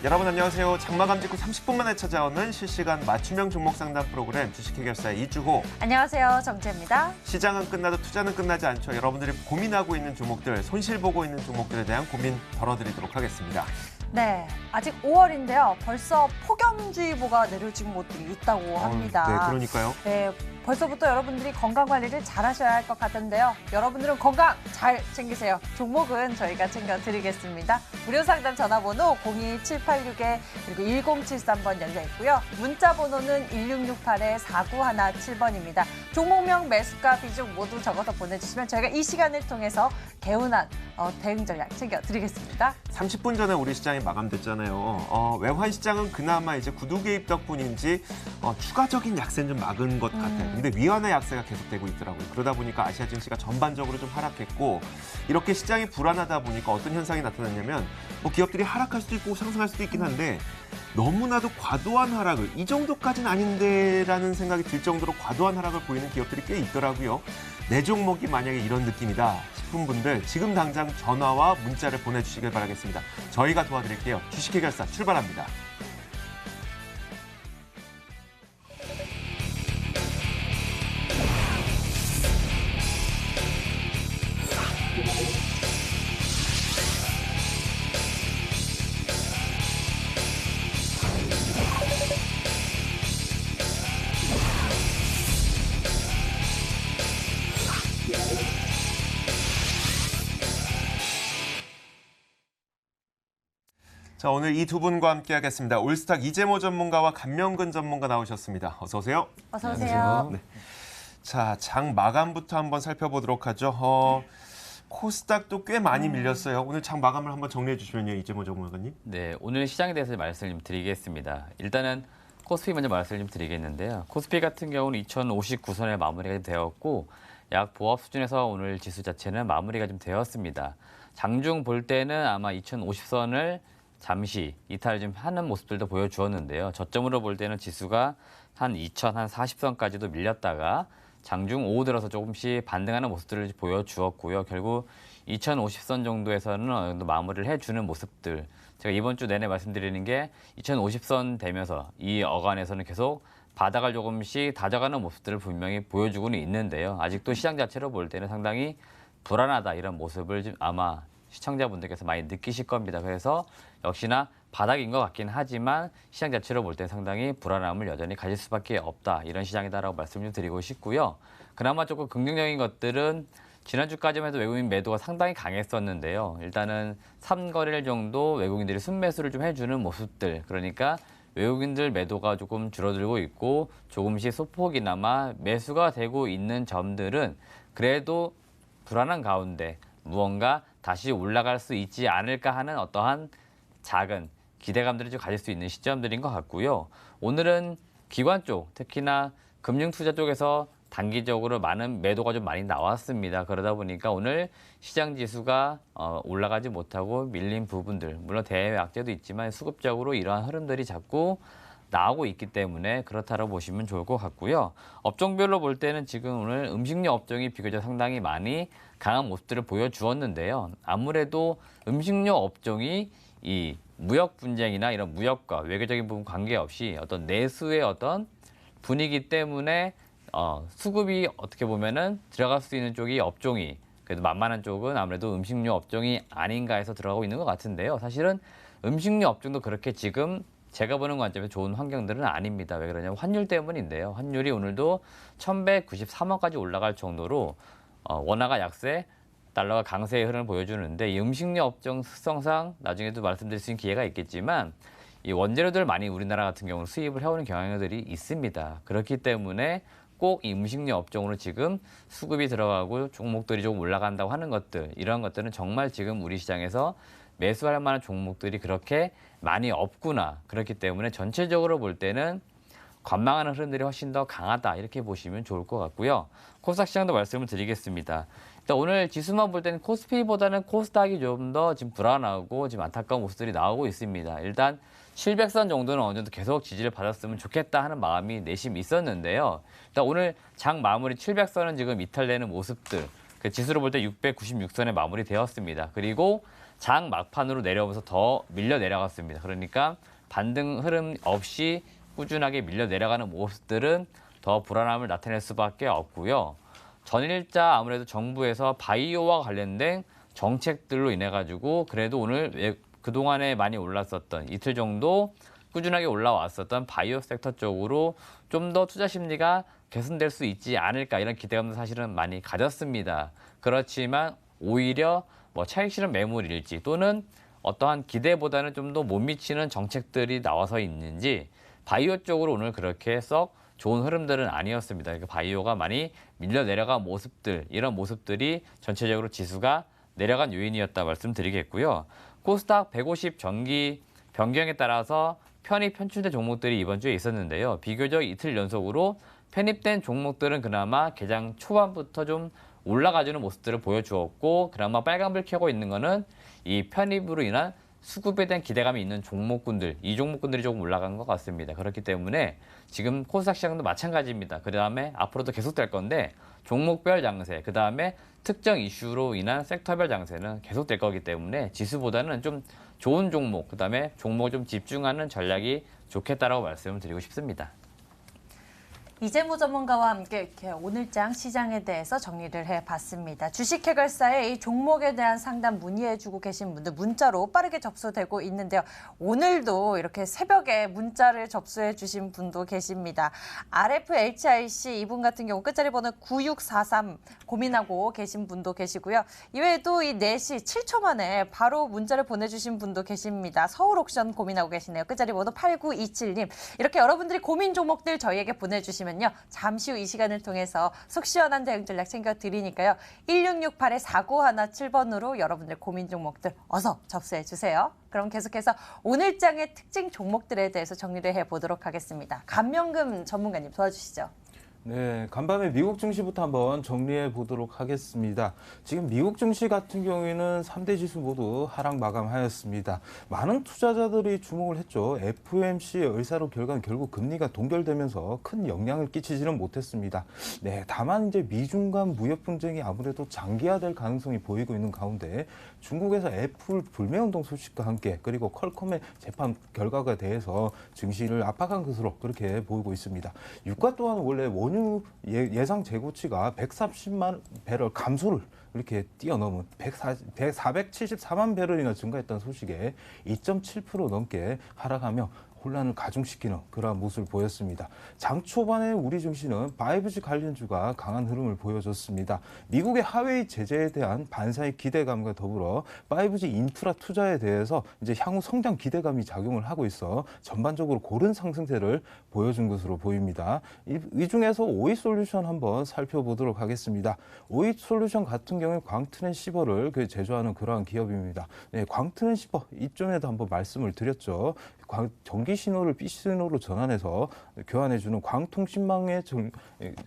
여러분 안녕하세요. 장마감 직후 30분 만에 찾아오는 실시간 맞춤형 종목 상담 프로그램 주식해결사의 이주호. 안녕하세요. 정재입니다. 시장은 끝나도 투자는 끝나지 않죠. 여러분들이 고민하고 있는 종목들, 손실 보고 있는 종목들에 대한 고민 덜어드리도록 하겠습니다. 네, 아직 5월인데요. 벌써 폭염주의보가 내려진 곳들이 있다고 합니다. 네, 그러니까요. 네, 벌써부터 여러분들이 건강관리를 잘 하셔야 할 것 같은데요. 여러분들은 건강 잘 챙기세요. 종목은 저희가 챙겨드리겠습니다. 무료상담 전화번호 02786에 그리고 1073번 열려있고요. 문자번호는 1668-4917번입니다. 종목명, 매수가, 비중 모두 적어서 보내주시면 저희가 이 시간을 통해서 개운한 대응 전략 챙겨드리겠습니다. 30분 전에 우리 시장이 마감됐잖아요. 외환 시장은 그나마 이제 구두 개입 덕분인지 추가적인 약세는 좀 막은 것 같아요. 근데 위안의 약세가 계속되고 있더라고요. 그러다 보니까 아시아 증시가 전반적으로 좀 하락했고, 이렇게 시장이 불안하다 보니까 어떤 현상이 나타났냐면 기업들이 하락할 수도 있고 상승할 수도 있긴 한데 너무나도 과도한 하락을, 이 정도까지는 아닌데라는 생각이 들 정도로 과도한 하락을 보이는 기업들이 꽤 있더라고요. 내 종목이 만약에 이런 느낌이다 싶은 분들 지금 당장 전화와 문자를 보내주시길 바라겠습니다. 저희가 도와드릴게요. 주식해결사 출발합니다. 자, 오늘 이 두 분과 함께 하겠습니다. 올스탁 이재모 전문가와 감명근 전문가 나오셨습니다. 어서 오세요. 어서 오세요. 네. 자, 장 마감부터 한번 살펴보도록 하죠. 코스닥도 꽤 많이 밀렸어요. 오늘 장 마감을 한번 정리해 주시면요, 이재모 전문가님. 네, 오늘 시장에 대해서 말씀을 좀 드리겠습니다. 일단은 코스피 먼저 말씀을 좀 드리겠는데요. 코스피 같은 경우는 2059선에 마무리가 되었고 약 보합 수준에서 오늘 지수 자체는 마무리가 좀 되었습니다. 장중 볼 때는 아마 2050선을 잠시 이탈 좀 하는 모습들도 보여주었는데요. 저점으로 볼 때는 지수가 한 2040선까지도 밀렸다가 장중 오후 들어서 조금씩 반등하는 모습들을 보여주었고요. 결국 2050선 정도에서는 어느 정도 마무리를 해주는 모습들. 제가 이번 주 내내 말씀드리는 게 2050선 되면서 이 어간에서는 계속 바닥을 조금씩 다져가는 모습들을 분명히 보여주고는 있는데요. 아직도 시장 자체로 볼 때는 상당히 불안하다 이런 모습을 좀 아마 시청자분들께서 많이 느끼실 겁니다. 그래서 역시나 바닥인 것 같긴 하지만 시장 자체로 볼 때 상당히 불안함을 여전히 가질 수밖에 없다. 이런 시장이다라고 말씀 좀 드리고 싶고요. 그나마 조금 긍정적인 것들은 지난주까지만 해도 외국인 매도가 상당히 강했었는데요. 일단은 3거래일 정도 외국인들이 순매수를 좀 해주는 모습들. 그러니까 외국인들 매도가 조금 줄어들고 있고 조금씩 소폭이나마 매수가 되고 있는 점들은 그래도 불안한 가운데 무언가 다시 올라갈 수 있지 않을까 하는 어떠한 작은 기대감들을 좀 가질 수 있는 시점들인 것 같고요. 오늘은 기관 쪽, 특히나 금융투자 쪽에서 단기적으로 많은 매도가 좀 많이 나왔습니다. 그러다 보니까 오늘 시장 지수가 올라가지 못하고 밀린 부분들, 물론 대외 악재도 있지만 수급적으로 이러한 흐름들이 자꾸 나오고 있기 때문에 그렇다고 보시면 좋을 것 같고요. 업종별로 볼 때는 지금 오늘 음식료 업종이 비교적 상당히 많이 강한 모습들을 보여주었는데요. 아무래도 음식료 업종이 이 무역 분쟁이나 이런 무역과 외교적인 부분 관계없이 어떤 내수의 어떤 분위기 때문에 수급이 어떻게 보면은 들어갈 수 있는 쪽이 업종이 그래도 만만한 쪽은 아무래도 음식료 업종이 아닌가 해서 들어가고 있는 것 같은데요. 사실은 음식료 업종도 그렇게 지금 제가 보는 관점에서 좋은 환경들은 아닙니다. 왜 그러냐면 환율 때문인데요. 환율이 오늘도 1193원까지 올라갈 정도로 원화가 약세, 달러가 강세의 흐름을 보여주는데 이 음식료 업종 특성상 나중에도 말씀드릴 수 있는 기회가 있겠지만 이 원재료들 많이 우리나라 같은 경우는 수입을 해오는 경향들이 있습니다. 그렇기 때문에 꼭 이 음식료 업종으로 지금 수급이 들어가고 종목들이 조금 올라간다고 하는 것들, 이런 것들은 정말 지금 우리 시장에서 매수할 만한 종목들이 그렇게 많이 없구나. 그렇기 때문에 전체적으로 볼 때는 관망하는 흐름들이 훨씬 더 강하다. 이렇게 보시면 좋을 것 같고요. 코스닥 시장도 말씀을 드리겠습니다. 일단 오늘 지수만 볼 때는 코스피보다는 코스닥이 좀 더 지금 불안하고 지금 안타까운 모습들이 나오고 있습니다. 일단 700선 정도는 어느 정도 계속 지지를 받았으면 좋겠다 하는 마음이 내심 있었는데요. 일단 오늘 장 마무리 700선은 지금 이탈되는 모습들. 그 지수로 볼 때 696선에 마무리되었습니다. 그리고 장 막판으로 내려오면서 더 밀려 내려갔습니다. 그러니까 반등 흐름 없이 꾸준하게 밀려 내려가는 모습들은 더 불안함을 나타낼 수밖에 없고요. 전일자 아무래도 정부에서 바이오와 관련된 정책들로 인해 가지고 그래도 오늘 그동안에 많이 올랐었던 이틀 정도 꾸준하게 올라왔었던 바이오 섹터 쪽으로 좀 더 투자 심리가 개선될 수 있지 않을까 이런 기대감도 사실은 많이 가졌습니다. 그렇지만 오히려 뭐 차익 실현 매물일지 또는 어떠한 기대보다는 좀 더 못 미치는 정책들이 나와서 있는지 바이오 쪽으로 오늘 그렇게 썩 좋은 흐름들은 아니었습니다. 그러니까 바이오가 많이 밀려 내려간 모습들, 이런 모습들이 전체적으로 지수가 내려간 요인이었다 말씀드리겠고요. 코스닥 150 정기 변경에 따라서 편입 편출된 종목들이 이번 주에 있었는데요. 비교적 이틀 연속으로 편입된 종목들은 그나마 개장 초반부터 좀 올라가주는 모습들을 보여주었고 그나마 빨간불 켜고 있는 거는 이 편입으로 인한 수급에 대한 기대감이 있는 종목군들, 이 종목군들이 조금 올라간 것 같습니다. 그렇기 때문에 지금 코스닥 시장도 마찬가지입니다. 그 다음에 앞으로도 계속될 건데 종목별 장세, 그 다음에 특정 이슈로 인한 섹터별 장세는 계속될 거기 때문에 지수보다는 좀 좋은 종목, 그 다음에 종목을 좀 집중하는 전략이 좋겠다라고 말씀을 드리고 싶습니다. 이재무 전문가와 함께 이렇게 오늘장 시장에 대해서 정리를 해봤습니다. 주식해결사에 이 종목에 대한 상담 문의해주고 계신 분들 문자로 빠르게 접수되고 있는데요. 오늘도 이렇게 새벽에 문자를 접수해 주신 분도 계십니다. RFHIC 이분 같은 경우 끝자리 번호 9643 고민하고 계신 분도 계시고요. 이외에도 이 4시 7초 만에 바로 문자를 보내주신 분도 계십니다. 서울옥션 고민하고 계시네요. 끝자리 번호 8927님. 이렇게 여러분들이 고민 종목들 저희에게 보내주시면 잠시 후 이 시간을 통해서 속 시원한 대응 전략 챙겨드리니까요. 1668-4917번으로 여러분들 고민 종목들 어서 접수해 주세요. 그럼 계속해서 오늘장의 특징 종목들에 대해서 정리를 해보도록 하겠습니다. 감명금 전문가님 도와주시죠. 네, 간밤에 미국 증시부터 한번 정리해 보도록 하겠습니다. 지금 미국 증시 같은 경우에는 3대 지수 모두 하락 마감하였습니다. 많은 투자자들이 주목을 했죠. FOMC 의사로 결과는 결국 금리가 동결되면서 큰 영향을 끼치지는 못했습니다. 네, 다만 이제 미중 간 무역 분쟁이 아무래도 장기화될 가능성이 보이고 있는 가운데 중국에서 애플 불매운동 소식과 함께 그리고 퀄컴의 재판 결과가 대해서 증시를 압박한 것으로 그렇게 보이고 있습니다. 유가 또한 원래 원유 예상 재고치가 130만 배럴 감소를 이렇게 뛰어넘은 474만 배럴이나 증가했다는 소식에 2.7% 넘게 하락하며 혼란을 가중시키는 그러한 모습을 보였습니다. 장 초반에 우리 증시는 5G 관련주가 강한 흐름을 보여줬습니다. 미국의 하웨이 제재에 대한 반사의 기대감과 더불어 5G 인프라 투자에 대해서 이제 향후 성장 기대감이 작용을 하고 있어 전반적으로 고른 상승세를 보여준 것으로 보입니다. 이 중에서 오이솔루션 한번 살펴보도록 하겠습니다. 오이솔루션 같은 경우에 광트랜시버를 제조하는 그러한 기업입니다. 네, 광트랜시버 이점에도 한번 말씀을 드렸죠. 전기 신호를 B 신호로 전환해서 교환해주는 광통신망에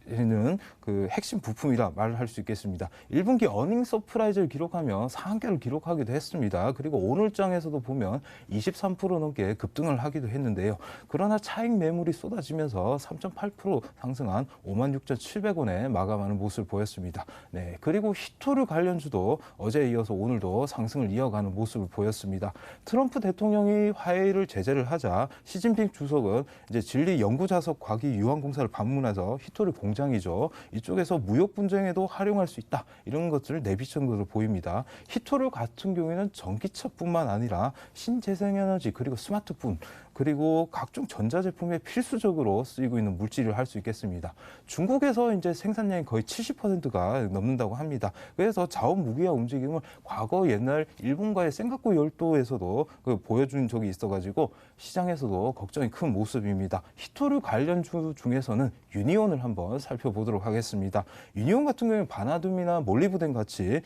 있는 그 핵심 부품이라 말을 할 수 있겠습니다. 1분기 어닝 서프라이즈를 기록하며 상한가를 기록하기도 했습니다. 그리고 오늘장에서도 보면 23% 넘게 급등을 하기도 했는데요. 그러나 차익 매물이 쏟아지면서 3.8% 상승한 56,700원에 마감하는 모습을 보였습니다. 네, 그리고 히토류 관련주도 어제에 이어서 오늘도 상승을 이어가는 모습을 보였습니다. 트럼프 대통령이 화해를 제재를 하자 시진핑 주석은 이제 진리 연구자석 과기 유한공사를 방문해서 히토류 공장이죠. 이쪽에서 무역 분쟁에도 활용할 수 있다. 이런 것들을 내비친 것으로 보입니다. 히토류 같은 경우에는 전기차뿐만 아니라 신재생에너지 그리고 스마트폰 그리고 각종 전자제품에 필수적으로 쓰이고 있는 물질을 할 수 있겠습니다. 중국에서 이제 생산량이 거의 70%가 넘는다고 합니다. 그래서 자원 무기화 움직임을 과거 옛날 일본과의 센가쿠 열도에서도 보여준 적이 있어가지고 시장에서도 걱정이 큰 모습입니다. 히토류 관련주 중에서는 유니온을 한번 살펴보도록 하겠습니다. 유니온 같은 경우는 바나듐이나 몰리브덴 같이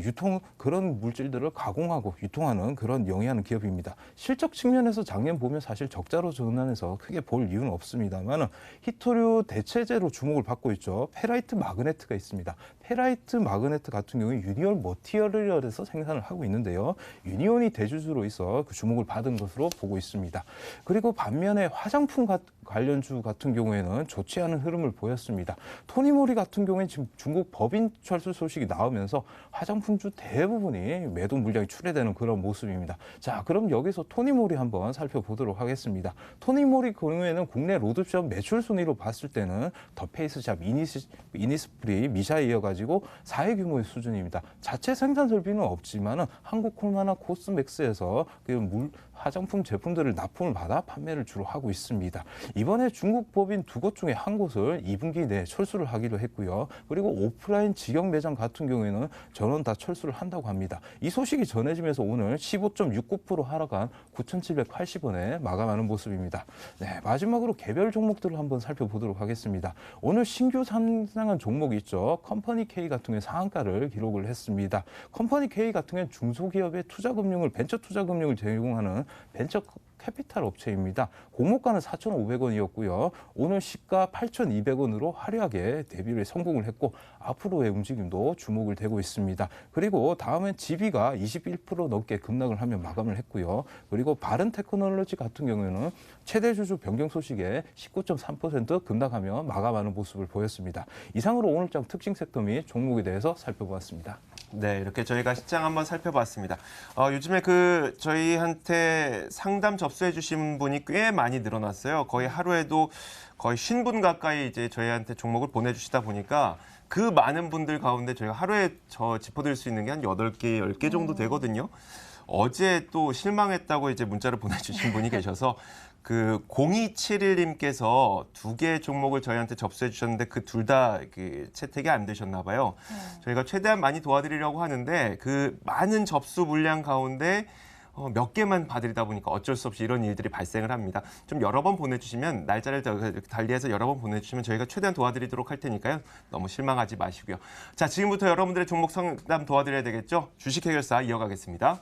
유통 그런 물질들을 가공하고 유통하는 그런 영위하는 기업입니다. 실적 측면에서 작년 보면 사실 적자로 전환해서 크게 볼 이유는 없습니다만 히토류 대체제로 주목을 받고 있죠. 페라이트 마그네트가 있습니다. 페라이트 마그네트 같은 경우에 유니온 머티리얼에서 생산을 하고 있는데요. 유니온이 대주주로 있어 그 주목을 받은 것으로 보고 있습니다. 그리고 반면에 화장품 관련주 같은 경우에는 좋지 않은 흐름을 보였습니다. 토니모리 같은 경우에는 지금 중국 법인 철수 소식이 나오면서 화장품주 대부분이 매도 물량이 출회되는 그런 모습입니다. 자, 그럼 여기서 토니모리 한번 살펴보도록 하겠습니다. 토니모리 경우에는 국내 로드숍 매출 순위로 봤을 때는 더 페이스샵, 이니스프리, 미샤에 이어가지고 4회 규모의 수준입니다. 자체 생산 설비는 없지만은 한국콜마나 코스맥스에서 화장품 제품들을 납품을 받아 판매를 주로 하고 있습니다. 이번에 중국 법인 두 곳 중에 한 곳을 2분기 내에 철수를 하기로 했고요. 그리고 오프라인 직영 매장 같은 경우에는 전원 다 철수를 한다고 합니다. 이 소식이 전해지면서 오늘 15.69% 하락한 9,780원에 마감하는 모습입니다. 네, 마지막으로 개별 종목들을 한번 살펴보도록 하겠습니다. 오늘 신규 상장한 종목이 있죠. 컴퍼니 K 같은 경우에 상한가를 기록을 했습니다. 컴퍼니 K 같은 경우는 중소기업의 벤처 투자 금융을 제공하는 벤처 캐피탈 업체입니다. 공모가는 4,500원이었고요. 오늘 시가 8,200원으로 화려하게 데뷔를 성공을 했고 앞으로의 움직임도 주목을 되고 있습니다. 그리고 다음엔 GB가 21% 넘게 급락을 하며 마감을 했고요. 그리고 바른테크놀로지 같은 경우에는 최대 주주 변경 소식에 19.3% 급락하며 마감하는 모습을 보였습니다. 이상으로 오늘장 특징 섹터 및 종목에 대해서 살펴보았습니다. 네, 이렇게 저희가 시장 한번 살펴봤습니다. 요즘에 저희한테 상담 접수해 주신 분이 꽤 많이 늘어났어요. 거의 하루에도 거의 50분 가까이 이제 저희한테 종목을 보내주시다 보니까 그 많은 분들 가운데 저희가 하루에 짚어드릴 수 있는 게 한 8개, 10개 정도 되거든요. 어제 또 실망했다고 이제 문자를 보내주신 분이 계셔서 0271님께서 2개의 종목을 저희한테 접수해 주셨는데 그 둘 다 채택이 안 되셨나 봐요. 저희가 최대한 많이 도와드리려고 하는데 그 많은 접수 물량 가운데 몇 개만 받으리다 보니까 어쩔 수 없이 이런 일들이 발생을 합니다. 좀 여러 번 보내주시면 날짜를 달리해서 여러 번 보내주시면 저희가 최대한 도와드리도록 할 테니까요. 너무 실망하지 마시고요. 자, 지금부터 여러분들의 종목 상담 도와드려야 되겠죠? 주식 해결사 이어가겠습니다.